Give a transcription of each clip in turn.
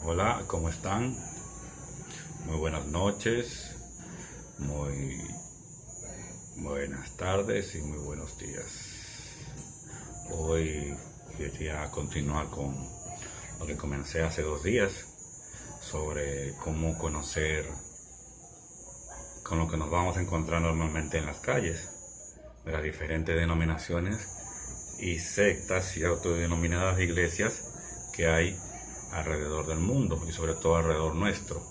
Hola, ¿cómo están? Muy buenas noches, muy buenas tardes y muy buenos días. Hoy quería continuar con lo que comencé hace 2 días sobre cómo conocer con lo que nos vamos a encontrar normalmente en las calles, de las diferentes denominaciones y sectas y autodenominadas iglesias que hay alrededor del mundo y sobre todo alrededor nuestro.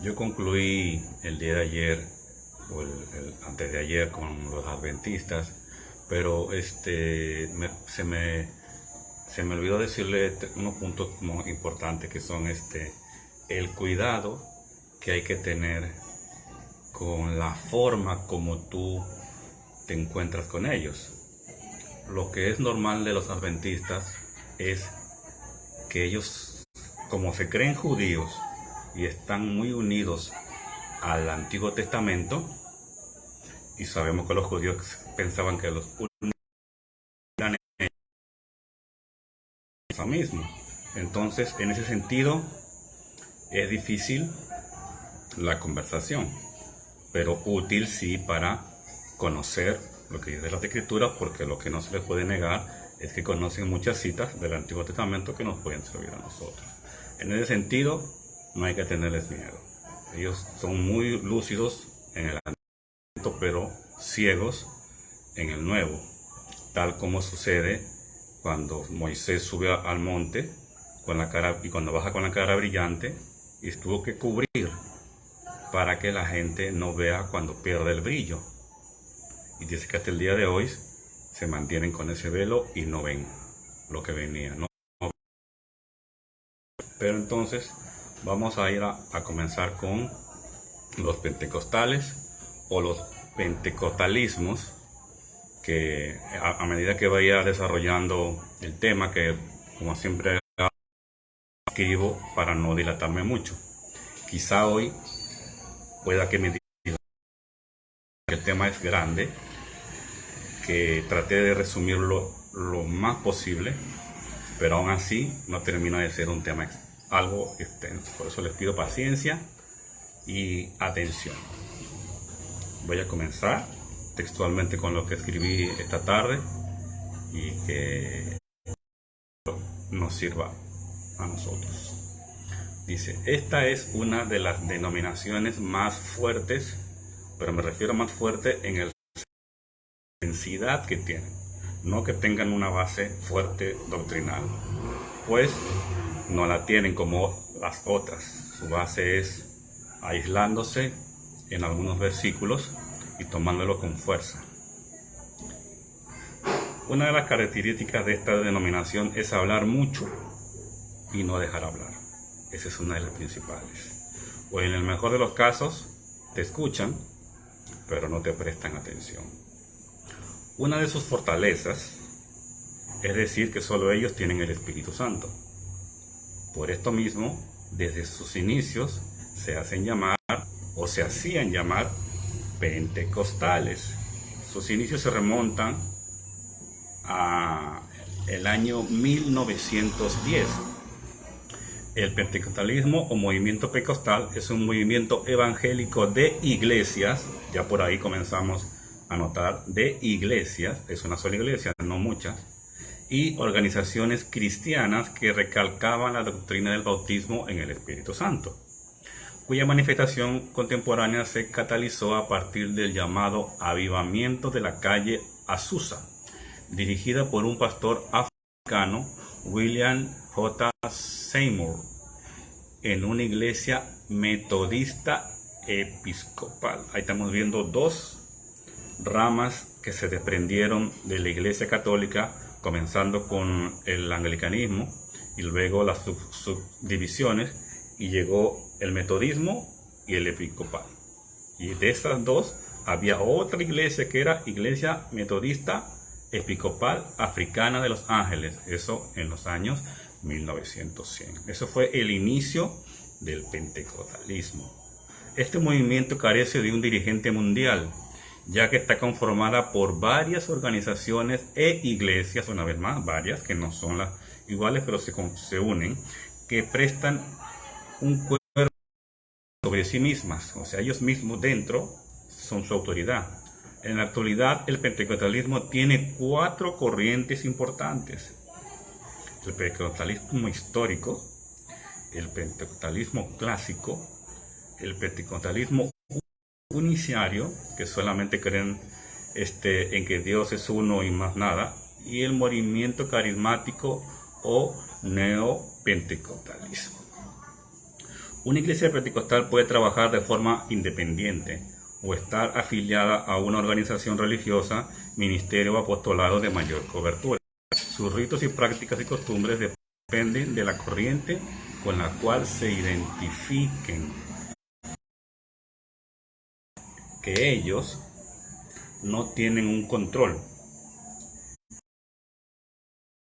Yo concluí el día de ayer o antes de ayer con los adventistas, pero se me olvidó decirle unos puntos muy importantes que son el cuidado que hay que tener con la forma como tú te encuentras con ellos. Lo que es normal de los adventistas es que ellos, como se creen judíos y están muy unidos al Antiguo Testamento, y sabemos que los judíos pensaban que los eran eso mismo. Entonces, en ese sentido, es difícil la conversación, pero útil sí para conocer lo que dice las Escrituras, porque lo que no se les puede negar es que conocen muchas citas del Antiguo Testamento que nos pueden servir a nosotros. En ese sentido, no hay que tenerles miedo. Ellos son muy lúcidos en el Antiguo, pero ciegos en el Nuevo, tal como sucede cuando Moisés sube al monte con la cara, y cuando baja con la cara brillante, y tuvo que cubrir para que la gente no vea cuando pierde el brillo. Y dice que hasta el día de hoy se mantienen con ese velo y no ven lo que venía. Pero entonces vamos a ir a comenzar con los pentecostales o los pentecostalismos, que a medida que vaya desarrollando el tema, que como siempre escribo para no dilatarme mucho. Quizá hoy pueda que me diga que el tema es grande, que traté de resumirlo lo más posible, pero aún así no termina de ser un tema algo extenso. Por eso les pido paciencia y atención. Voy a comenzar textualmente con lo que escribí esta tarde y que nos sirva a nosotros. Dice, esta es una de las denominaciones más fuertes, pero me refiero a más fuerte en la densidad que tienen, no que tengan una base fuerte doctrinal, pues no la tienen como las otras. Su base es aislándose en algunos versículos y tomándolo con fuerza. Una de las características de esta denominación es hablar mucho y no dejar hablar. Esa es una de las principales. O en el mejor de los casos, te escuchan, pero no te prestan atención. Una de sus fortalezas es decir que solo ellos tienen el Espíritu Santo. Por esto mismo, desde sus inicios, se hacen llamar o se hacían llamar pentecostales. Sus inicios se remontan a el año 1910. El pentecostalismo o movimiento pentecostal es un movimiento evangélico de iglesias, ya por ahí comenzamos a notar, de iglesias, es una sola iglesia, no muchas, y organizaciones cristianas que recalcaban la doctrina del bautismo en el Espíritu Santo, cuya manifestación contemporánea se catalizó a partir del llamado avivamiento de la calle Azusa, dirigida por un pastor africano, William J. Seymour, en una iglesia metodista episcopal. Ahí estamos viendo dos ramas que se desprendieron de la iglesia católica, comenzando con el anglicanismo y luego las subdivisiones, y llegó el metodismo y el episcopal. Y de estas dos había otra iglesia que era Iglesia Metodista Episcopal Africana de Los Ángeles, eso en los años 1900. Eso fue el inicio del pentecostalismo. Este movimiento carece de un dirigente mundial, ya que está conformada por varias organizaciones e iglesias, una vez más, varias que no son las iguales, pero se unen, que prestan un cuerpo sobre sí mismas, o sea, ellos mismos dentro son su autoridad. En la actualidad, el pentecostalismo tiene 4 corrientes importantes: el pentecostalismo histórico, el pentecostalismo clásico, el pentecostalismo unitario, que solamente creen en que Dios es uno y más nada, y el movimiento carismático o neopentecostalismo. Una iglesia pentecostal puede trabajar de forma independiente o estar afiliada a una organización religiosa, ministerio o apostolado de mayor cobertura. Sus ritos y prácticas y costumbres dependen de la corriente con la cual se identifiquen. Que ellos no tienen un control.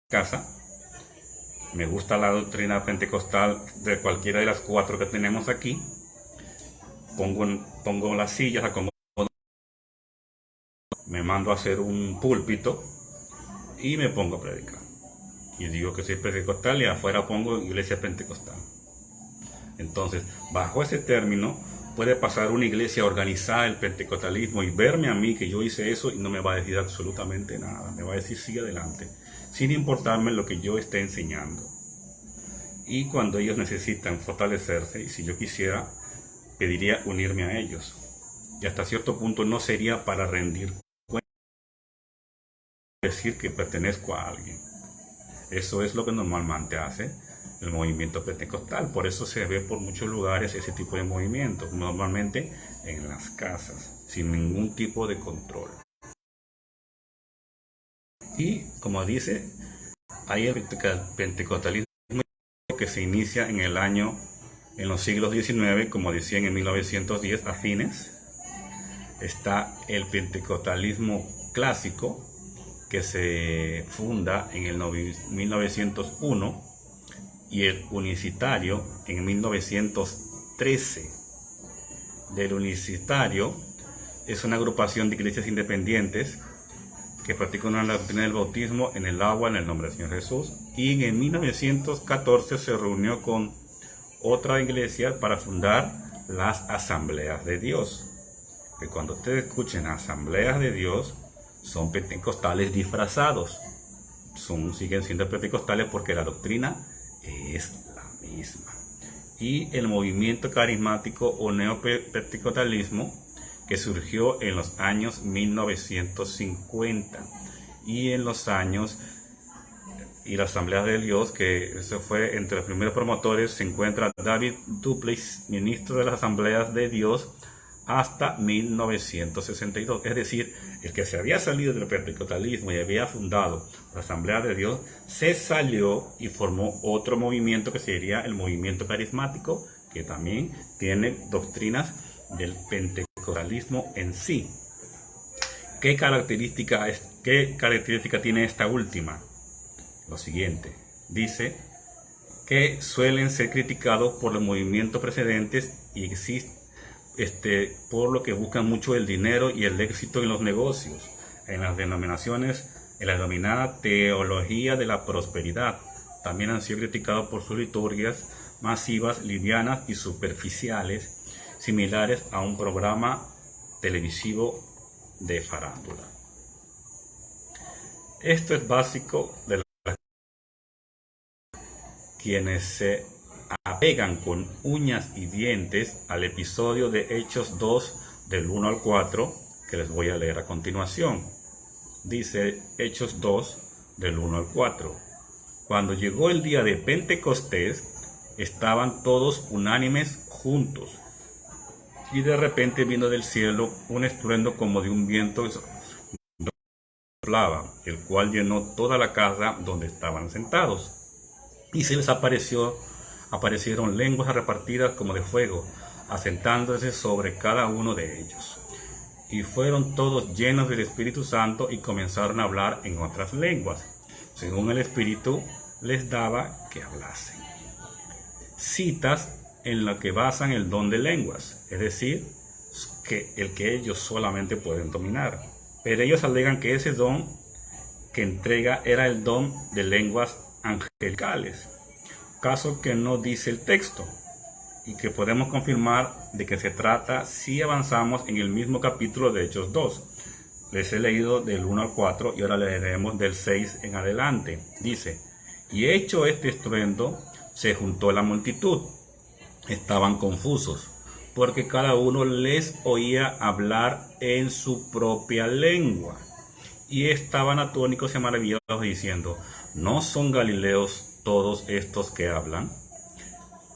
Casa, me gusta la doctrina pentecostal de cualquiera de las 4 que tenemos aquí. Pongo las sillas, acomodo, me mando a hacer un púlpito y me pongo a predicar. Y digo que soy pentecostal y afuera pongo iglesia pentecostal. Entonces, bajo ese término, puede pasar una iglesia organizada el pentecostalismo y verme a mí que yo hice eso y no me va a decir absolutamente nada. Me va a decir sigue adelante, sin importarme lo que yo esté enseñando. Y cuando ellos necesitan fortalecerse, y si yo quisiera, pediría unirme a ellos. Y hasta cierto punto no sería para rendir cuenta, decir que pertenezco a alguien. Eso es lo que normalmente hace el movimiento pentecostal. Por eso se ve por muchos lugares ese tipo de movimientos, normalmente en las casas, sin ningún tipo de control. Y como dice, hay el pentecostalismo que se inicia en los siglos XIX, como decían en 1910 a fines. Está el pentecostalismo clásico, que se funda en el 1901, y el unicitario en 1913. Del unicitario es una agrupación de iglesias independientes que practican la doctrina del bautismo en el agua en el nombre del Señor Jesús, y en 1914 se reunió con otra iglesia para fundar las Asambleas de Dios. Que cuando ustedes escuchen Asambleas de Dios, son pentecostales disfrazados, siguen siendo pentecostales porque la doctrina es la misma. Y el movimiento carismático o neopentecostalismo, que surgió en los años 1950 y en los años, y la Asamblea de Dios, que eso fue entre los primeros promotores, se encuentra David Dupleix, ministro de las Asambleas de Dios, hasta 1962, es decir, el que se había salido del pentecostalismo y había fundado la Asamblea de Dios, se salió y formó otro movimiento que sería el movimiento carismático, que también tiene doctrinas del pentecostalismo en sí. ¿Qué característica tiene esta última? Lo siguiente, dice que suelen ser criticados por los movimientos precedentes y existen por lo que buscan mucho el dinero y el éxito en los negocios, en las denominaciones, en la denominada teología de la prosperidad. También han sido criticados por sus liturgias masivas, livianas y superficiales, similares a un programa televisivo de farándula. Esto es básico de quienes se apegan con uñas y dientes al episodio de Hechos 2 del 1 al 4 que les voy a leer a continuación. Dice Hechos 2 del 1 al 4: Cuando llegó el día de Pentecostés, estaban todos unánimes juntos, y de repente vino del cielo un estruendo como de un viento soplaba, el cual llenó toda la casa donde estaban sentados, y se les aparecieron lenguas repartidas como de fuego, asentándose sobre cada uno de ellos. Y fueron todos llenos del Espíritu Santo y comenzaron a hablar en otras lenguas, según el Espíritu les daba que hablasen. Citas en la que basan el don de lenguas, es decir, el que ellos solamente pueden dominar. Pero ellos alegan que ese don que entrega era el don de lenguas angelicales, caso que no dice el texto y que podemos confirmar de que se trata si avanzamos en el mismo capítulo de Hechos 2. Les he leído del 1 al 4 y ahora leeremos del 6 en adelante. Dice: y hecho este estruendo, se juntó la multitud. Estaban confusos, porque cada uno les oía hablar en su propia lengua. Y estaban atónitos y maravillados, diciendo: ¿no son galileos todos estos que hablan?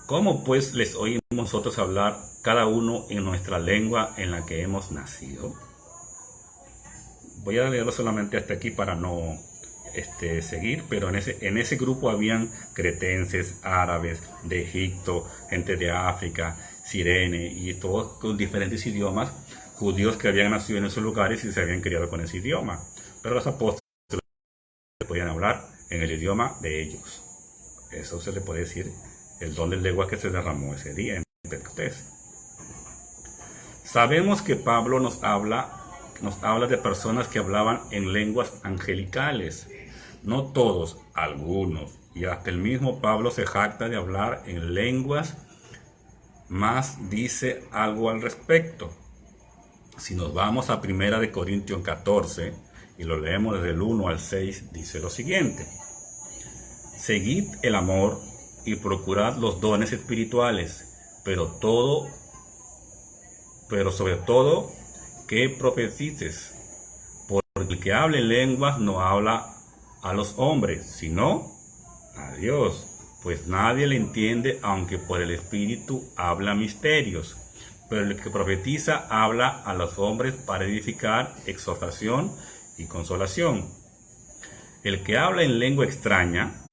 ¿Cómo pues les oímos nosotros hablar cada uno en nuestra lengua en la que hemos nacido? Voy a leerlo solamente hasta aquí para no seguir, pero en ese grupo habían cretenses, árabes, de Egipto, gente de África, Cirene, y todos con diferentes idiomas, judíos que habían nacido en esos lugares y se habían criado con ese idioma. Pero los apóstoles podían hablar en el idioma de ellos. Eso se le puede decir el don de lengua que se derramó ese día en Pentecostés. Sabemos que Pablo nos habla de personas que hablaban en lenguas angelicales. No todos, algunos. Y hasta el mismo Pablo se jacta de hablar en lenguas, más dice algo al respecto. Si nos vamos a 1 Corintios 14 y lo leemos desde el 1 al 6, dice lo siguiente: seguid el amor y procurad los dones espirituales, pero sobre todo que profetices, porque el que hable lenguas no habla a los hombres, sino a Dios, pues nadie le entiende, aunque por el Espíritu habla misterios. Pero el que profetiza habla a los hombres para edificar, exhortación y consolación. El que habla en lengua extraña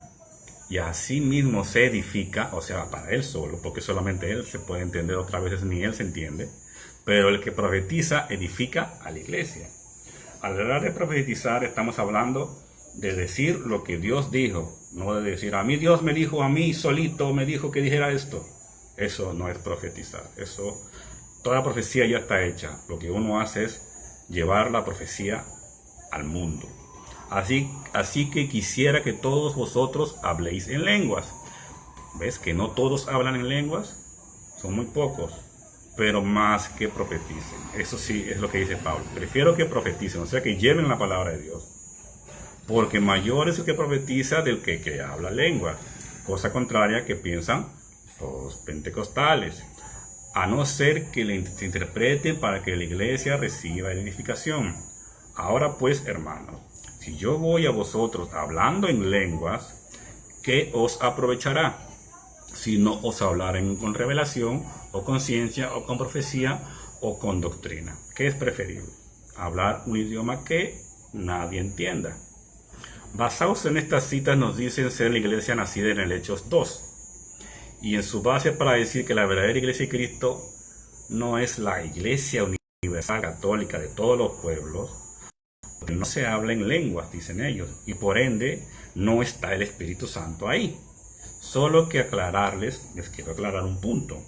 y a sí mismo se edifica, o sea, para él solo, porque solamente él se puede entender, otras veces ni él se entiende. Pero el que profetiza edifica a la iglesia. Al hablar de profetizar estamos hablando de decir lo que Dios dijo, no de decir: a mí Dios me dijo, a mí solito me dijo que dijera esto. Eso no es profetizar. Toda la profecía ya está hecha. Lo que uno hace es llevar la profecía al mundo. Así que quisiera que todos vosotros habléis en lenguas. ¿Ves que no todos hablan en lenguas? Son muy pocos. Pero más que profeticen. Eso sí es lo que dice Pablo. Prefiero que profeticen, o sea, que lleven la palabra de Dios. Porque mayor es el que profetiza del que habla lengua. Cosa contraria que piensan los pentecostales. A no ser que le interpreten para que la iglesia reciba edificación. Ahora pues, hermanos, si yo voy a vosotros hablando en lenguas, ¿qué os aprovechará? Si no os hablaren con revelación, o con ciencia, o con profecía, o con doctrina. ¿Qué es preferible? Hablar un idioma que nadie entienda. Basados en estas citas nos dicen ser la iglesia nacida en el Hechos 2. Y en su base para decir que la verdadera iglesia de Cristo no es la iglesia universal católica de todos los pueblos. Porque no se habla en lenguas, dicen ellos. Y por ende no está el Espíritu Santo ahí. Solo que les quiero aclarar un punto.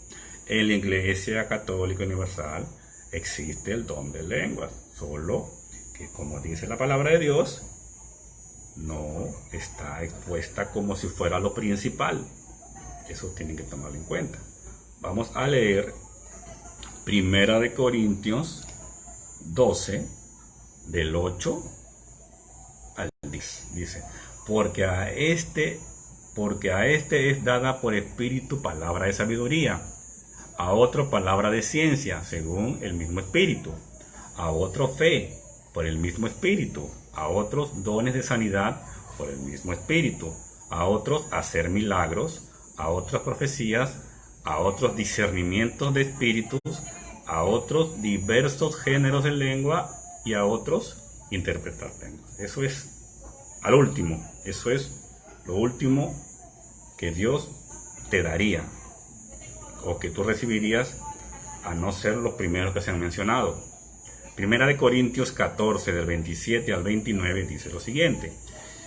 En la Iglesia Católica Universal existe el don de lenguas, solo que, como dice la palabra de Dios, no está expuesta como si fuera lo principal. Eso tienen que tomarlo en cuenta. Vamos a leer 1 Corintios 12, del 8 al 10. Dice: porque a este es dada por espíritu palabra de sabiduría, a otro palabra de ciencia, según el mismo espíritu, a otro fe, por el mismo espíritu, a otros dones de sanidad, por el mismo espíritu, a otros hacer milagros, a otras profecías, a otros discernimientos de espíritus, a otros diversos géneros de lengua y a otros interpretar lenguas. Eso es al último, eso es lo último que Dios te daría o que tú recibirías, a no ser los primeros que se han mencionado. 1 Corintios 14, del 27 al 29 dice lo siguiente: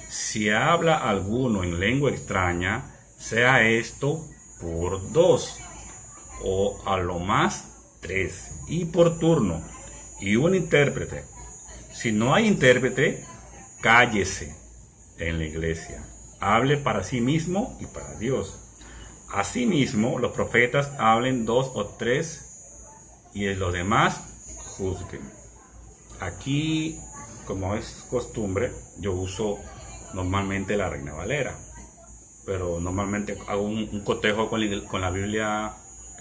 si habla alguno en lengua extraña, sea esto por 2 o a lo más 3 y por turno, y un intérprete. Si no hay intérprete, cállese en la iglesia, hable para sí mismo y para Dios. Asimismo, los profetas hablen 2 o 3 y los demás juzguen. Aquí, como es costumbre, yo uso normalmente la Reina Valera, pero normalmente hago un cotejo con la Biblia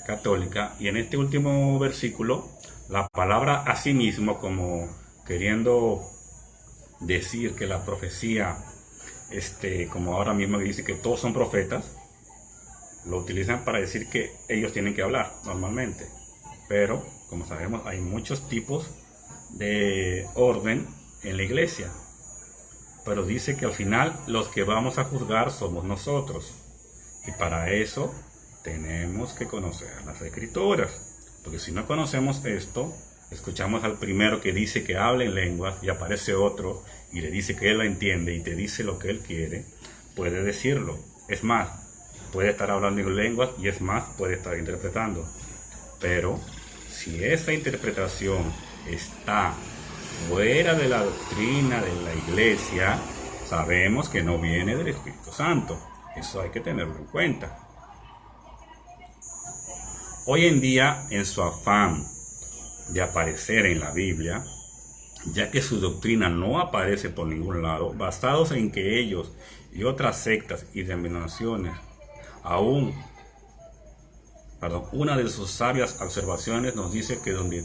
católica, y en este último versículo la palabra asimismo, como queriendo decir que la profecía, como ahora mismo dice que todos son profetas, lo utilizan para decir que ellos tienen que hablar normalmente, pero como sabemos hay muchos tipos de orden en la iglesia, pero dice que al final los que vamos a juzgar somos nosotros, y para eso tenemos que conocer las escrituras, porque si no conocemos esto, escuchamos al primero que dice que habla en lenguas y aparece otro y le dice que él la entiende y te dice lo que él quiere, puede decirlo, es más, puede estar hablando en lenguas y es más, puede estar interpretando, pero si esa interpretación está fuera de la doctrina de la iglesia, sabemos que no viene del Espíritu Santo. Eso hay que tenerlo en cuenta. Hoy en día, en su afán de aparecer en la Biblia, ya que su doctrina no aparece por ningún lado, basados en que ellos y otras sectas y denominaciones, una de sus sabias observaciones nos dice que donde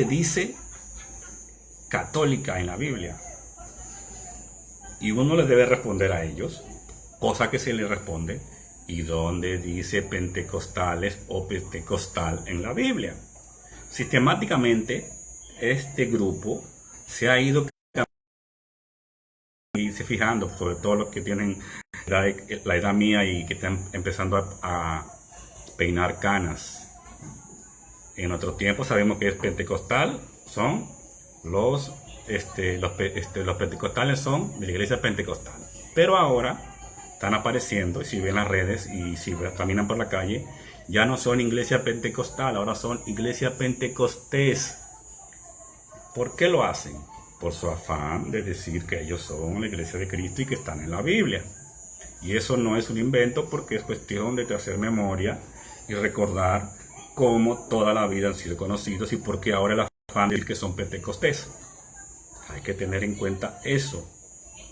dice católica en la Biblia, y uno le debe responder a ellos, cosa que se le responde, y donde dice pentecostales o pentecostal en la Biblia. Sistemáticamente este grupo se ha ido y se fijando, sobre todo los que tienen la edad mía y que están empezando a peinar canas. En otro tiempo sabemos que es pentecostal, son los pentecostales son de la iglesia pentecostal, pero ahora están apareciendo, y si ven las redes y si caminan por la calle, ya no son iglesia pentecostal, ahora son iglesia pentecostés. ¿Por qué lo hacen? Por su afán de decir que ellos son la iglesia de Cristo y que están en la Biblia. Y eso no es un invento, porque es cuestión de hacer memoria y recordar cómo toda la vida han sido conocidos y por qué ahora el afán de decir que son pentecostés. Hay que tener en cuenta eso,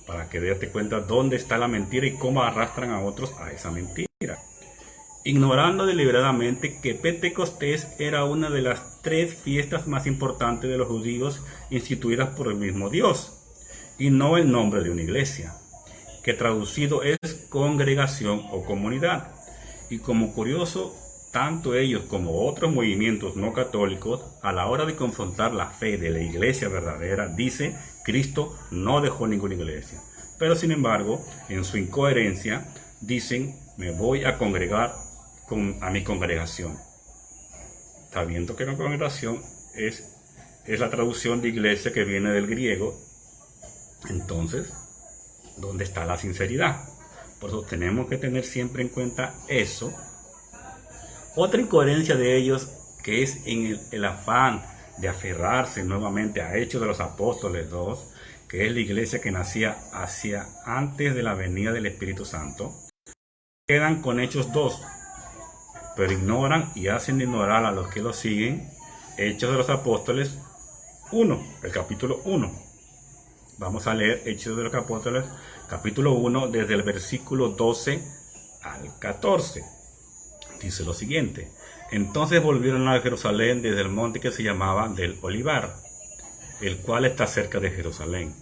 para que darte cuenta dónde está la mentira y cómo arrastran a otros a esa mentira. Ignorando deliberadamente que Pentecostés era una de las 3 fiestas más importantes de los judíos instituidas por el mismo Dios, y no el nombre de una iglesia, que traducido es congregación o comunidad. Y como curioso, tanto ellos como otros movimientos no católicos, a la hora de confrontar la fe de la iglesia verdadera, dice Cristo no dejó ninguna iglesia. Pero sin embargo, en su incoherencia, dicen me voy a congregar a mi congregación, sabiendo que la congregación es la traducción de iglesia que viene del griego. Entonces, ¿dónde está la sinceridad? Por eso tenemos que tener siempre en cuenta eso. Otra incoherencia de ellos, que es en el afán de aferrarse nuevamente a Hechos de los Apóstoles 2, que es la iglesia que nacía hacia antes de la venida del Espíritu Santo, quedan con Hechos 2, pero ignoran y hacen ignorar a los que lo siguen Hechos de los Apóstoles 1, el capítulo 1. Vamos a leer Hechos de los Apóstoles, capítulo 1, desde el versículo 12 al 14. Dice lo siguiente: entonces volvieron a Jerusalén desde el monte que se llamaba del Olivar, el cual está cerca de Jerusalén,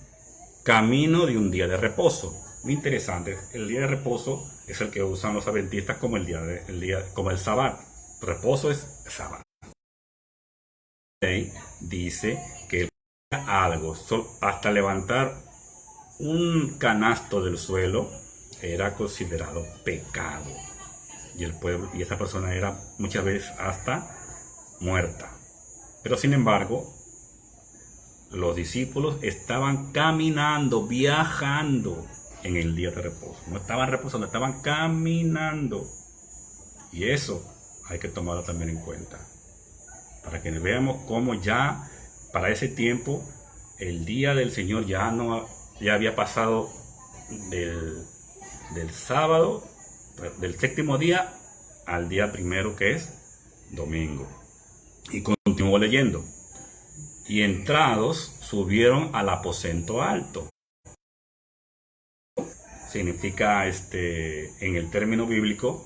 camino de un día de reposo. Muy interesante, el día de reposo es el que usan los adventistas como como el Sabbat. Reposo es Sabbat. Dice que algo, hasta levantar un canasto del suelo, era considerado pecado. Y el pueblo y esa persona era muchas veces hasta muerta. Pero sin embargo, los discípulos estaban caminando, viajando en el día de reposo. No estaban reposando, estaban caminando. Y eso hay que tomarlo también en cuenta, para que veamos cómo ya para ese tiempo el día del Señor ya había pasado del sábado, del séptimo día al día primero, que es domingo. Y continuó leyendo. Y entrados subieron al aposento alto. Significa en el término bíblico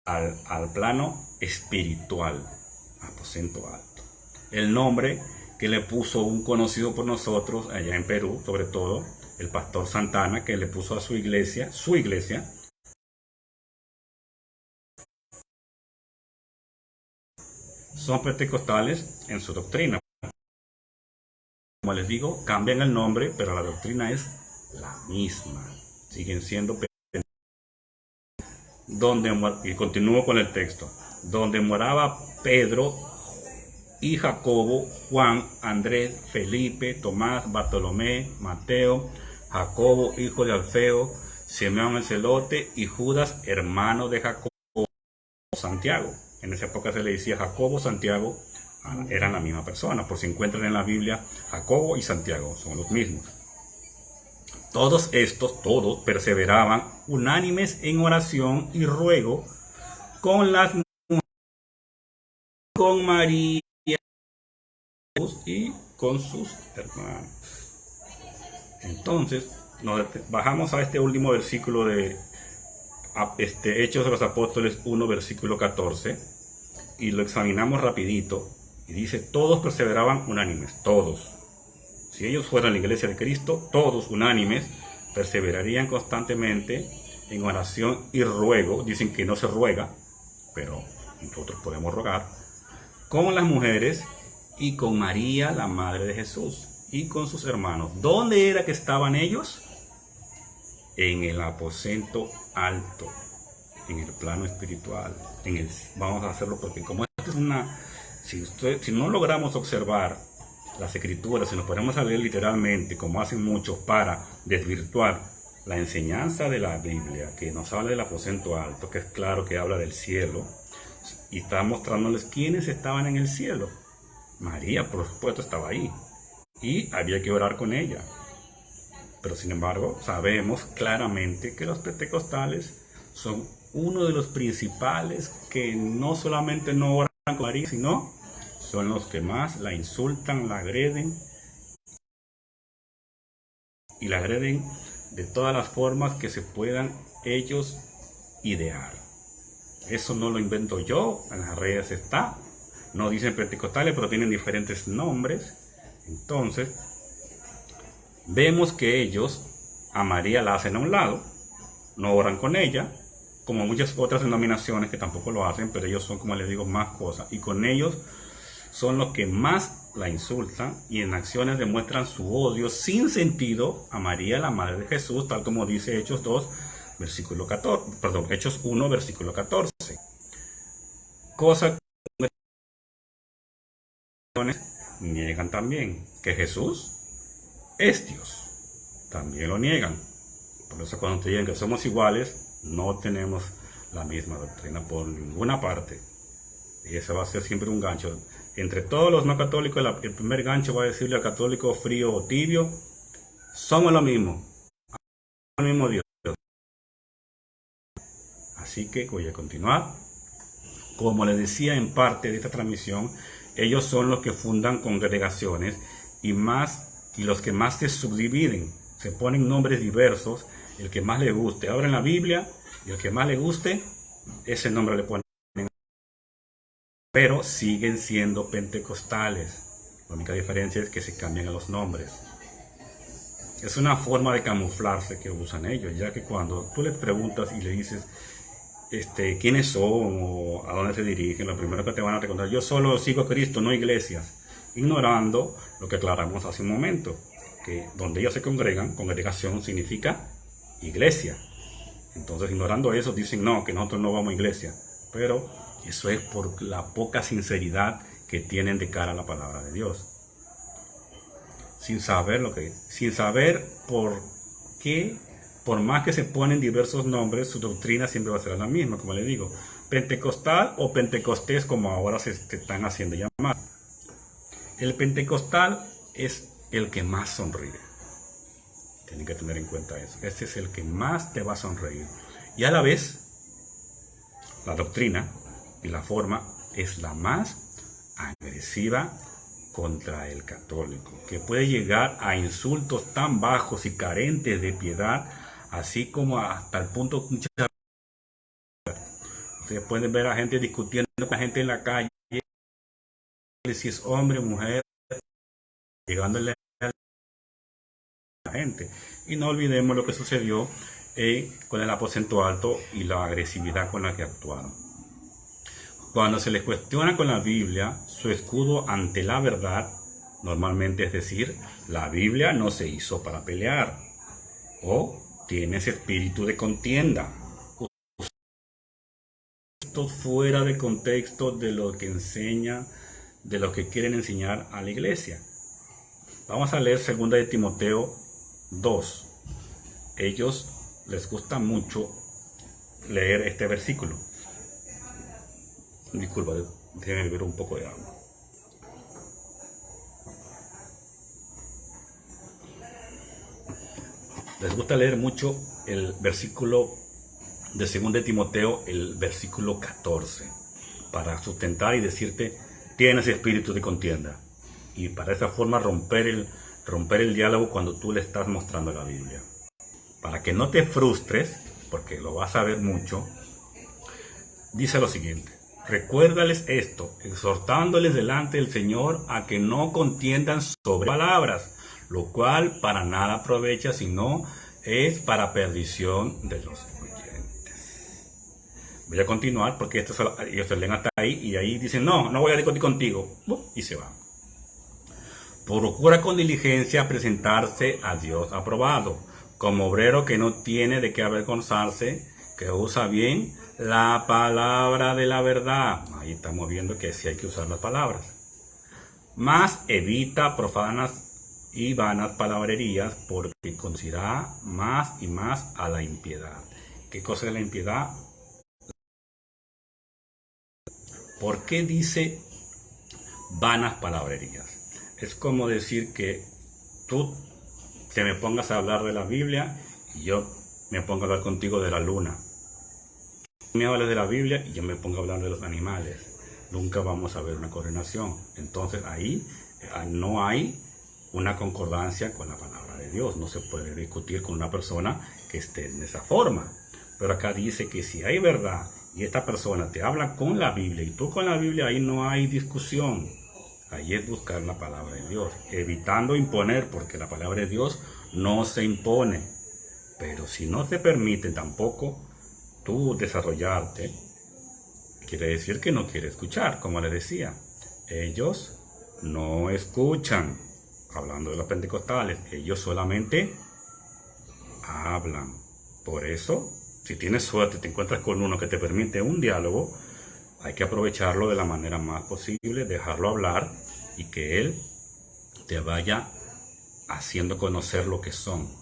al plano espiritual, aposento alto. El nombre que le puso un conocido por nosotros allá en Perú, sobre todo el pastor Santana, que le puso a su iglesia, son pentecostales en su doctrina. Como les digo, cambian el nombre, pero la doctrina es la misma. Siguen siendo y continúo con el texto. Donde moraba Pedro y Jacobo, Juan, Andrés, Felipe, Tomás, Bartolomé, Mateo, Jacobo, hijo de Alfeo, Simeón el celote y Judas, hermano de Jacobo, Santiago. En esa época se le decía Jacobo, Santiago, eran la misma persona. Por si encuentran en la Biblia, Jacobo y Santiago son los mismos. Todos perseveraban unánimes en oración y ruego con las mujeres, con María y con sus hermanos. Entonces, nos bajamos a este último versículo de Hechos de los Apóstoles 1, versículo 14, y lo examinamos rapidito, y dice, todos perseveraban unánimes, todos. Si ellos fueran la iglesia de Cristo, todos unánimes, perseverarían constantemente en oración y ruego. Dicen que no se ruega, pero nosotros podemos rogar, con las mujeres y con María, la madre de Jesús, y con sus hermanos. ¿Dónde era que estaban ellos? En el aposento alto, en el plano espiritual. Vamos a hacerlo porque como esto es una... Si no logramos observar las escrituras, si nos ponemos a leer literalmente, como hacen muchos, para desvirtuar la enseñanza de la Biblia, que nos habla del aposento alto, que es claro que habla del cielo, y está mostrándoles quiénes estaban en el cielo. María, por supuesto, estaba ahí, y había que orar con ella. Pero sin embargo, sabemos claramente que los pentecostales son uno de los principales que no solamente no oran con María, sino son los que más la insultan, la agreden, y la agreden de todas las formas que se puedan ellos idear. Eso no lo invento yo, en las redes está. No dicen pentecostales, pero tienen diferentes nombres. Entonces, vemos que ellos a María la hacen a un lado, no oran con ella, como muchas otras denominaciones que tampoco lo hacen, pero ellos son, como les digo, más cosas. Y con ellos son los que más la insultan y en acciones demuestran su odio sin sentido a María, la madre de Jesús, tal como dice Hechos 2, versículo 14, perdón, Hechos 1, versículo 14. Cosa que niegan también, que Jesús es Dios. También lo niegan. Por eso cuando te digan que somos iguales, no tenemos la misma doctrina por ninguna parte. Y eso va a ser siempre un gancho. Entre todos los no católicos, el primer gancho va a decirle al católico frío o tibio, somos lo mismo. El mismo Dios. Así que voy a continuar. Como les decía en parte de esta transmisión, ellos son los que fundan congregaciones y los que más se subdividen. Se ponen nombres diversos, el que más le guste. Abren la Biblia y el que más le guste, ese nombre le ponen. Pero siguen siendo pentecostales. La única diferencia es que se cambian los nombres. Es una forma de camuflarse que usan ellos, ya que cuando tú les preguntas y le dices quiénes son o a dónde se dirigen, lo primero que te van a recordar, yo solo sigo a Cristo, no iglesias, ignorando lo que aclaramos hace un momento, que donde ellos se congregan, congregación significa iglesia. Entonces, ignorando eso, dicen no, que nosotros no vamos a iglesia, pero eso es por la poca sinceridad que tienen de cara a la palabra de Dios. Sin saber por qué, por más que se ponen diversos nombres, su doctrina siempre va a ser la misma, como le digo, pentecostal o pentecostés, como ahora se están haciendo llamar. El pentecostal es el que más sonríe. Tienen que tener en cuenta eso. Este es el que más te va a sonreír. Y a la vez la doctrina y la forma es la más agresiva contra el católico, que puede llegar a insultos tan bajos y carentes de piedad, así como hasta el punto que ustedes pueden ver a gente discutiendo con la gente en la calle, si es hombre o mujer, llegándole a la gente. Y no olvidemos lo que sucedió con el aposento alto y la agresividad con la que actuaron. Cuando se les cuestiona con la Biblia su escudo ante la verdad, normalmente es decir, la Biblia no se hizo para pelear, o tienes espíritu de contienda. Esto fuera de contexto de lo que enseñan, de lo que quieren enseñar a la iglesia. Vamos a leer 2 de Timoteo 2. Ellos les gusta mucho leer este versículo. Disculpa, déjenme beber un poco de agua. Les gusta leer mucho el versículo de 2 de Timoteo, el versículo 14, para sustentar y decirte, tienes espíritu de contienda. Y para esa forma romper el diálogo cuando tú le estás mostrando la Biblia. Para que no te frustres, porque lo vas a ver mucho, dice lo siguiente. Recuérdales esto, exhortándoles delante del Señor a que no contiendan sobre palabras, lo cual para nada aprovecha, sino es para perdición de los oyentes. Voy a continuar porque ellos se leen hasta ahí y ahí dicen, no voy a discutir contigo, y se van. Procura con diligencia presentarse a Dios aprobado, como obrero que no tiene de qué avergonzarse, que usa bien la palabra de la verdad. Ahí estamos viendo que sí hay que usar las palabras. Más evita profanas y vanas palabrerías, porque conducirá más y más a la impiedad. ¿Qué cosa es la impiedad? ¿Por qué dice vanas palabrerías? Es como decir que tú te me pongas a hablar de la Biblia y yo me pongo a hablar contigo de la luna. Me hables de la Biblia y yo me pongo a hablar de los animales. Nunca vamos a ver una correlación. Entonces ahí no hay una concordancia con la palabra de Dios. No se puede discutir con una persona que esté en esa forma. Pero acá dice que si hay verdad y esta persona te habla con la Biblia y tú con la Biblia, ahí no hay discusión. Ahí es buscar la palabra de Dios, evitando imponer, porque la palabra de Dios no se impone. Pero si no te permite tampoco tú desarrollarte, quiere decir que no quiere escuchar, como le decía. Ellos no escuchan, hablando de los pentecostales, ellos solamente hablan. Por eso, si tienes suerte, te encuentras con uno que te permite un diálogo, hay que aprovecharlo de la manera más posible, dejarlo hablar y que él te vaya haciendo conocer lo que son.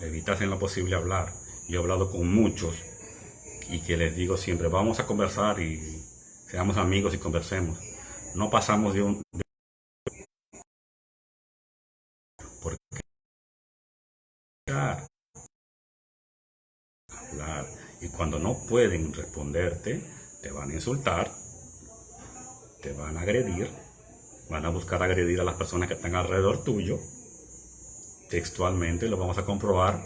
Evitas en lo posible hablar. Yo he hablado con muchos y que les digo siempre, vamos a conversar y seamos amigos y conversemos. No pasamos de un... Porque hablar. Y cuando no pueden responderte, te van a insultar, te van a agredir, van a buscar agredir a las personas que están alrededor tuyo. Textualmente lo vamos a comprobar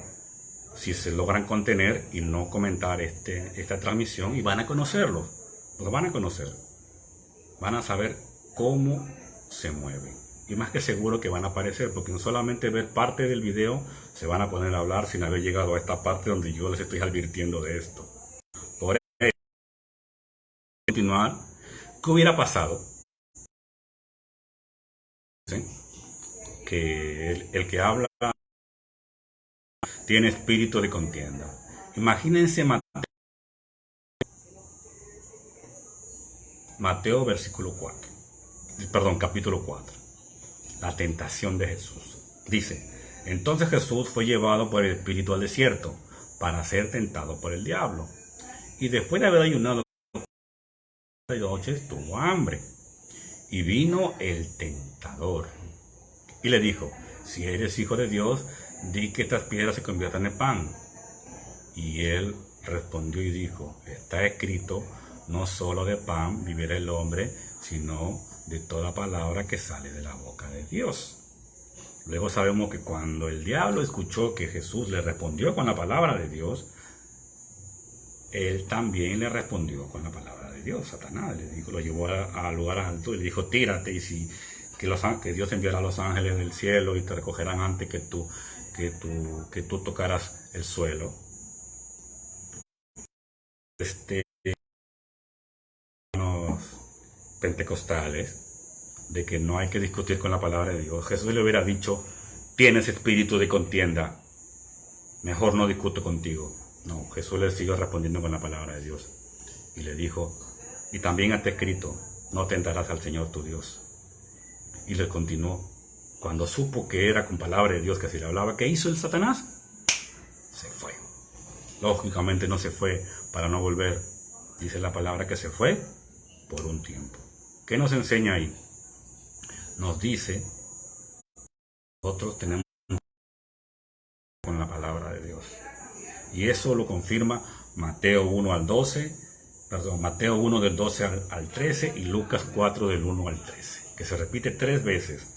si se logran contener y no comentar esta transmisión, y van a conocerlo, lo van a conocer, van a saber cómo se mueven. Y más que seguro que van a aparecer, porque no solamente ver parte del video se van a poner a hablar sin haber llegado a esta parte donde yo les estoy advirtiendo de esto. Por eso, continuar, ¿qué hubiera pasado? ¿Sí? Que el que habla tiene espíritu de contienda. Imagínense Mateo capítulo 4. La tentación de Jesús. Dice, entonces Jesús fue llevado por el Espíritu al desierto para ser tentado por el diablo. Y después de haber ayunado 40 noches, tuvo hambre. Y vino el tentador y le dijo, si eres hijo de Dios, di que estas piedras se conviertan en pan. Y él respondió y dijo, está escrito, no solo de pan vivirá el hombre, sino de toda palabra que sale de la boca de Dios. Luego sabemos que cuando el diablo escuchó que Jesús le respondió con la palabra de Dios, él también le respondió con la palabra de Dios. Satanás le dijo, lo llevó a lugar alto y le dijo, tírate, y que Dios enviará a los ángeles del cielo y te recogerán antes que tú tocaras el suelo. Los pentecostales, de que no hay que discutir con la palabra de Dios. Jesús le hubiera dicho, tienes espíritu de contienda, mejor no discuto contigo. No, Jesús le siguió respondiendo con la palabra de Dios. Y le dijo, y también está escrito, no tentarás al Señor tu Dios. Y le continuó, cuando supo que era con palabra de Dios que se le hablaba, ¿qué hizo el Satanás? Se fue. Lógicamente no se fue para no volver. Dice la palabra que se fue por un tiempo. ¿Qué nos enseña ahí? Nos dice, nosotros tenemos con la palabra de Dios. Y eso lo confirma Mateo 1 al 12, Mateo 1 del 12 al 13 y Lucas 4 del 1 al 13, que se repite 3 veces.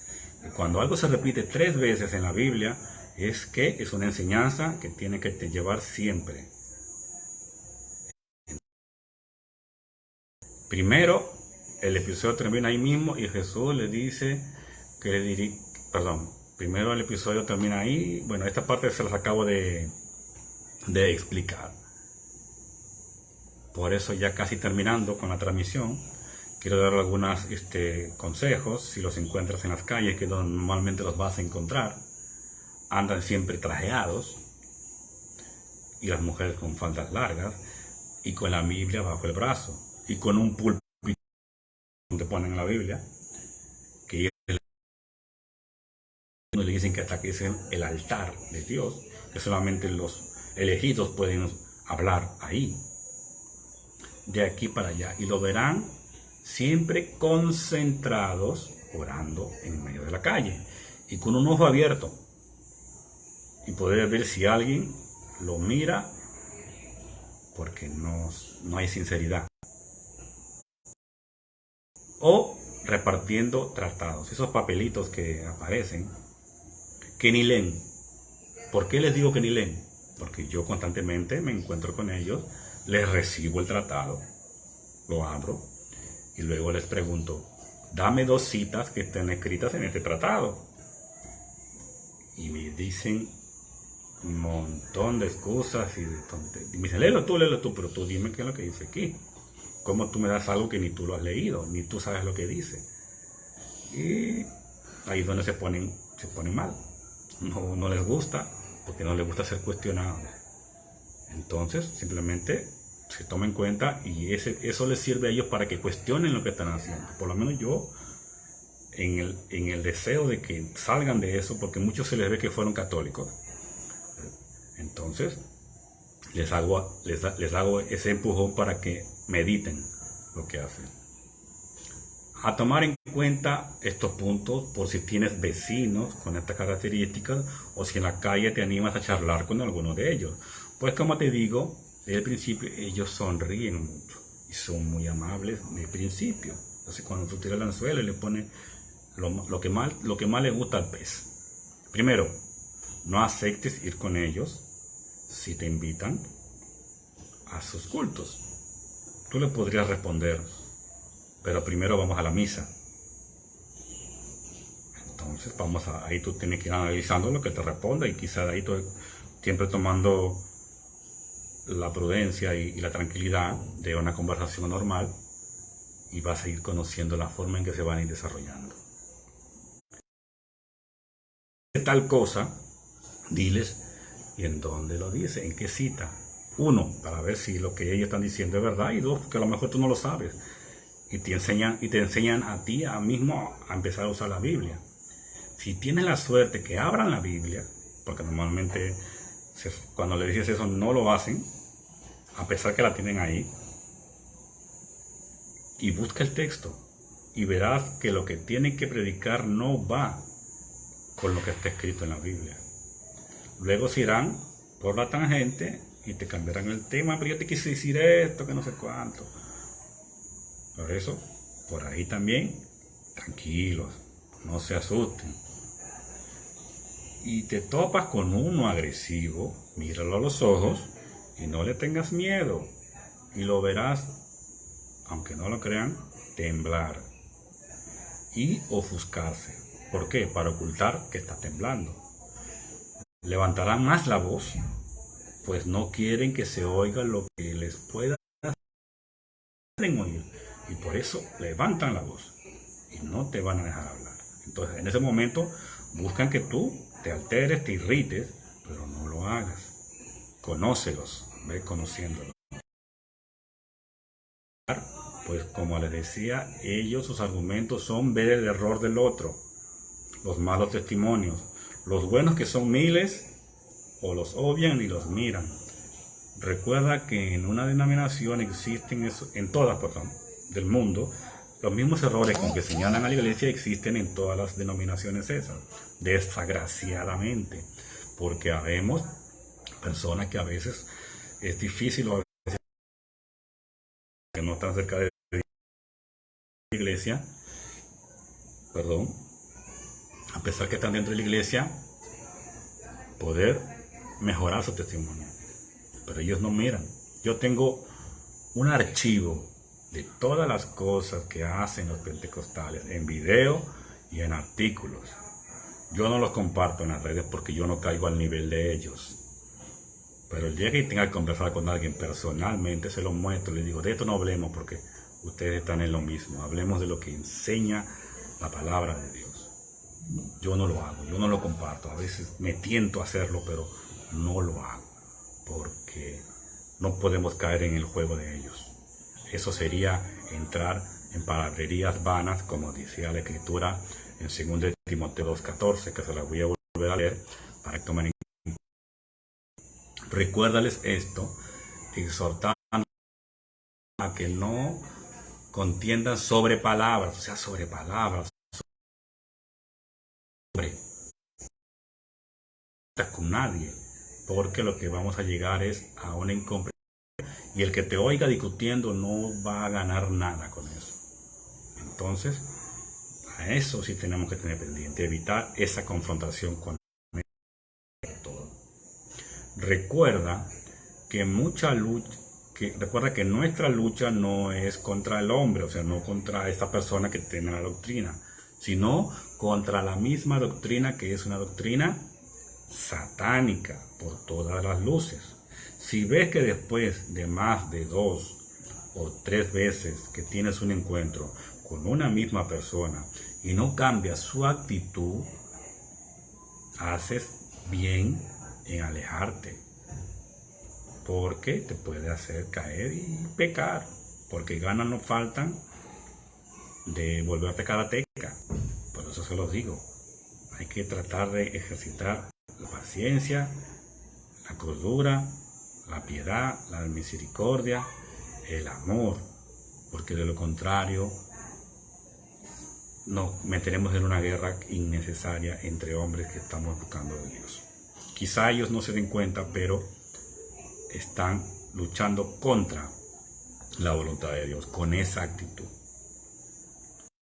Y cuando algo se repite 3 veces en la Biblia, es que es una enseñanza que tiene que llevar siempre. Primero, el episodio termina ahí mismo y Jesús le dice que primero el episodio termina ahí. Bueno, esta parte se las acabo de explicar. Por eso, ya casi terminando con la transmisión, quiero dar algunos consejos. Si los encuentras en las calles, que normalmente los vas a encontrar, andan siempre trajeados, y las mujeres con faldas largas y con la Biblia bajo el brazo y con un púlpito donde ponen la Biblia, que le dicen que hasta que es el altar de Dios, que solamente los elegidos pueden hablar ahí, de aquí para allá, y lo verán siempre concentrados orando en medio de la calle y con un ojo abierto, y poder ver si alguien lo mira, porque no hay sinceridad, o repartiendo tratados, esos papelitos que aparecen que ni leen. ¿Por qué les digo que ni leen? Porque yo constantemente me encuentro con ellos, les recibo el tratado, lo abro y luego les pregunto, dame 2 citas que estén escritas en este tratado. Y me dicen un montón de excusas y me dicen, léelo tú, pero tú dime qué es lo que dice aquí. ¿Cómo tú me das algo que ni tú lo has leído, ni tú sabes lo que dice? Y ahí es donde se ponen mal. No les gusta, porque no les gusta ser cuestionados. Entonces, simplemente se toma en cuenta y eso les sirve a ellos para que cuestionen lo que están haciendo. Por lo menos yo, en el deseo de que salgan de eso, porque muchos se les ve que fueron católicos. Entonces, les hago ese empujón para que mediten lo que hacen. A tomar en cuenta estos puntos por si tienes vecinos con estas características o si en la calle te animas a charlar con alguno de ellos. Pues como te digo, desde el principio ellos sonríen mucho y son muy amables de principio. Entonces cuando tú tiras el anzuelo y le pones lo que más le gusta al pez. Primero, no aceptes ir con ellos si te invitan a sus cultos. Tú le podrías responder, pero primero vamos a la misa. Entonces ahí tú tienes que ir analizando lo que te responda y quizás ahí tú siempre tomando la prudencia y la tranquilidad de una conversación normal, y vas a ir conociendo la forma en que se van a ir desarrollando. Tal cosa, diles y en dónde lo dice, en qué cita. 1, para ver si lo que ellos están diciendo es verdad, y 2, porque a lo mejor tú no lo sabes. Y te enseñan a ti mismo a empezar a usar la Biblia. Si tienes la suerte que abran la Biblia, porque normalmente cuando le dices eso no lo hacen, a pesar que la tienen ahí, y busca el texto y verás que lo que tienen que predicar no va con lo que está escrito en la Biblia. Luego se irán por la tangente y te cambiarán el tema, pero yo te quise decir esto, que no sé cuánto. Por eso, por ahí también, tranquilos, no se asusten. Y te topas con uno agresivo, míralo a los ojos y no le tengas miedo. Y lo verás, aunque no lo crean, temblar y ofuscarse. ¿Por qué? Para ocultar que está temblando. Levantarán más la voz, pues no quieren que se oiga lo que les pueda oír. Y por eso levantan la voz y no te van a dejar hablar. Entonces, en ese momento, buscan que tú te alteres, te irrites, pero no lo hagas. Conócelos, ve conociéndolos. Pues como les decía, ellos, sus argumentos son ver el error del otro, los malos testimonios, los buenos que son miles, o los obvian y los miran. Recuerda que en una denominación existen, en todas, del mundo, los mismos errores con que señalan a la iglesia existen en todas las denominaciones esas, desgraciadamente, porque habemos personas que a veces es difícil, o a veces que no están cerca de la iglesia, a pesar que están dentro de la iglesia, poder mejorar su testimonio. Pero ellos no miran. Yo tengo un archivo de todas las cosas que hacen los pentecostales en video y en artículos. Yo no los comparto en las redes porque yo no caigo al nivel de ellos. Pero el día que tenga que conversar con alguien personalmente, se lo muestro, le digo, de esto no hablemos porque ustedes están en lo mismo. Hablemos de lo que enseña la palabra de Dios. Yo no lo hago, yo no lo comparto. A veces me tiento a hacerlo, pero no lo hago porque no podemos caer en el juego de ellos. Eso sería entrar en palabrerías vanas, como decía la Escritura en 2 Timoteo 2:14, que se la voy a volver a leer para que tomen en cuenta. Recuérdales esto, exhortando a que no contiendan sobre palabras, o sea, sobre palabras, sobre con nadie, porque lo que vamos a llegar es a una incomprensión. Y el que te oiga discutiendo no va a ganar nada con eso. Entonces, a eso sí tenemos que tener pendiente, evitar esa confrontación con todo. Recuerda que nuestra lucha no es contra el hombre, o sea, no contra esta persona que tiene la doctrina, sino contra la misma doctrina, que es una doctrina satánica por todas las luces. Si ves que después de más de 2 o 3 veces que tienes un encuentro con una misma persona y no cambia su actitud, haces bien en alejarte, porque te puede hacer caer y pecar, porque ganas no faltan de volverte karateca. Por eso se los digo, hay que tratar de ejercitar la paciencia, la cordura, la piedad, la misericordia, el amor, porque de lo contrario nos meteremos en una guerra innecesaria entre hombres que estamos buscando a Dios. Quizá ellos no se den cuenta, pero están luchando contra la voluntad de Dios, con esa actitud.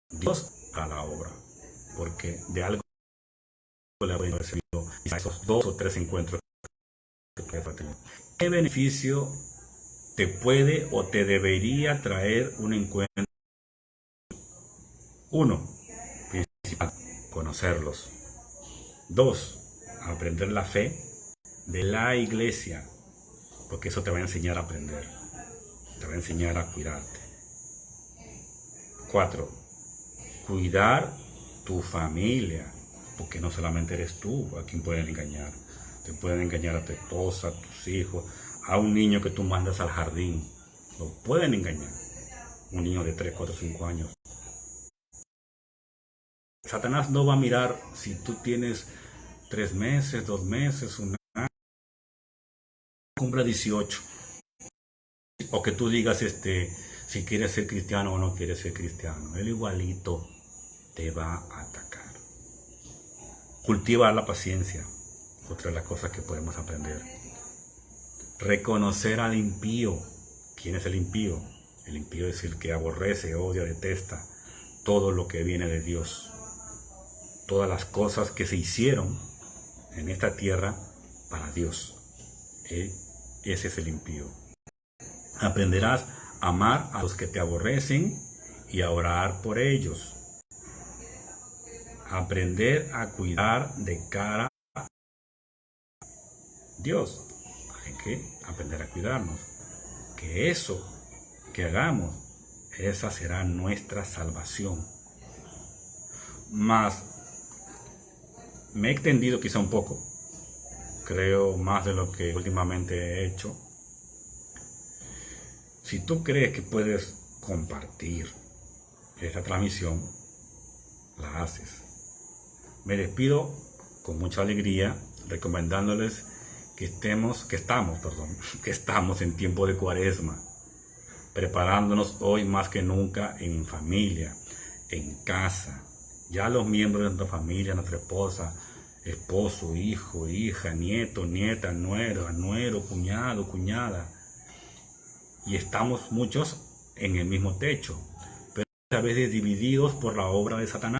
Dios a la obra, porque de algo le habrá recibido esos 2 o 3 encuentros que tú has tenido. ¿Qué beneficio te puede o te debería traer un encuentro? 1, principal, conocerlos. 2, aprender la fe de la iglesia, porque eso te va a enseñar a aprender, te va a enseñar a cuidarte. 4, cuidar tu familia, porque no solamente eres tú a quien pueden engañar. Te pueden engañar a tu esposa, a tus hijos, a un niño que tú mandas al jardín. Lo pueden engañar. Un niño de 3, 4, 5 años. Satanás no va a mirar si tú tienes 3 meses, 2 meses, un año, cumpla 18. O que tú digas si quieres ser cristiano o no quieres ser cristiano. Él igualito te va a atacar. Cultivar la paciencia. Otra de las cosas que podemos aprender. Reconocer al impío. ¿Quién es el impío? El impío es el que aborrece, odia, detesta todo lo que viene de Dios. Todas las cosas que se hicieron en esta tierra para Dios. Ese es el impío. Aprenderás a amar a los que te aborrecen y a orar por ellos. Aprender a cuidar de cara a Dios. Hay que aprender a cuidarnos. Que eso que hagamos, esa será nuestra salvación. Más, me he extendido quizá un poco. Creo más de lo que últimamente he hecho. Si tú crees que puedes compartir esta transmisión, la haces. Me despido con mucha alegría recomendándoles que estamos en tiempo de Cuaresma, preparándonos hoy más que nunca en familia, en casa. Ya los miembros de nuestra familia, nuestra esposa, esposo, hijo, hija, nieto, nieta, nuero, cuñado, cuñada, y estamos muchos en el mismo techo, pero a veces divididos por la obra de Satanás.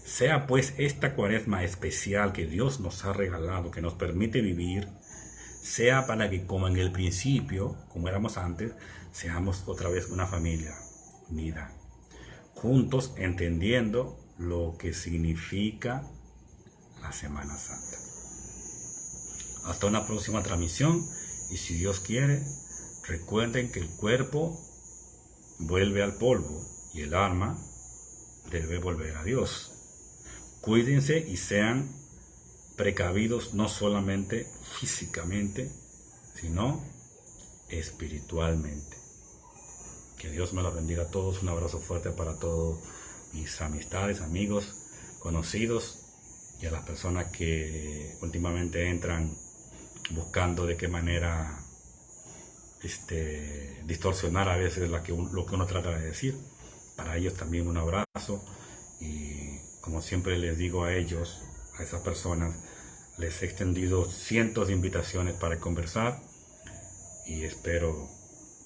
Sea pues esta Cuaresma especial que Dios nos ha regalado, que nos permite vivir, sea para que, como en el principio, como éramos antes, seamos otra vez una familia unida, juntos entendiendo lo que significa la Semana Santa. Hasta una próxima transmisión, y si Dios quiere, recuerden que el cuerpo vuelve al polvo y el alma debe volver a Dios. Cuídense y sean precavidos no solamente físicamente, sino espiritualmente. Que Dios me los bendiga a todos. Un abrazo fuerte para todos mis amistades, amigos, conocidos y a las personas que últimamente entran buscando de qué manera distorsionar a veces lo que uno trata de decir. Para ellos también un abrazo, y como siempre les digo a ellos, a esas personas, les he extendido cientos de invitaciones para conversar, y espero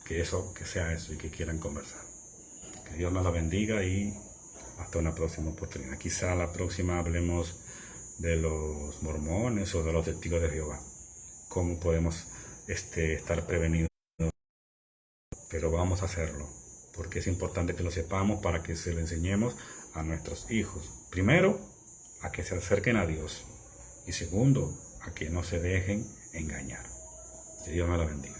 que sea eso y que quieran conversar. Que Dios nos la bendiga y hasta una próxima oportunidad. Quizá la próxima hablemos de los mormones o de los testigos de Jehová. Cómo podemos estar prevenidos. Pero vamos a hacerlo, porque es importante que lo sepamos para que se lo enseñemos a nuestros hijos. Primero, a que se acerquen a Dios. Y segundo, a que no se dejen engañar. Que Dios me la bendiga.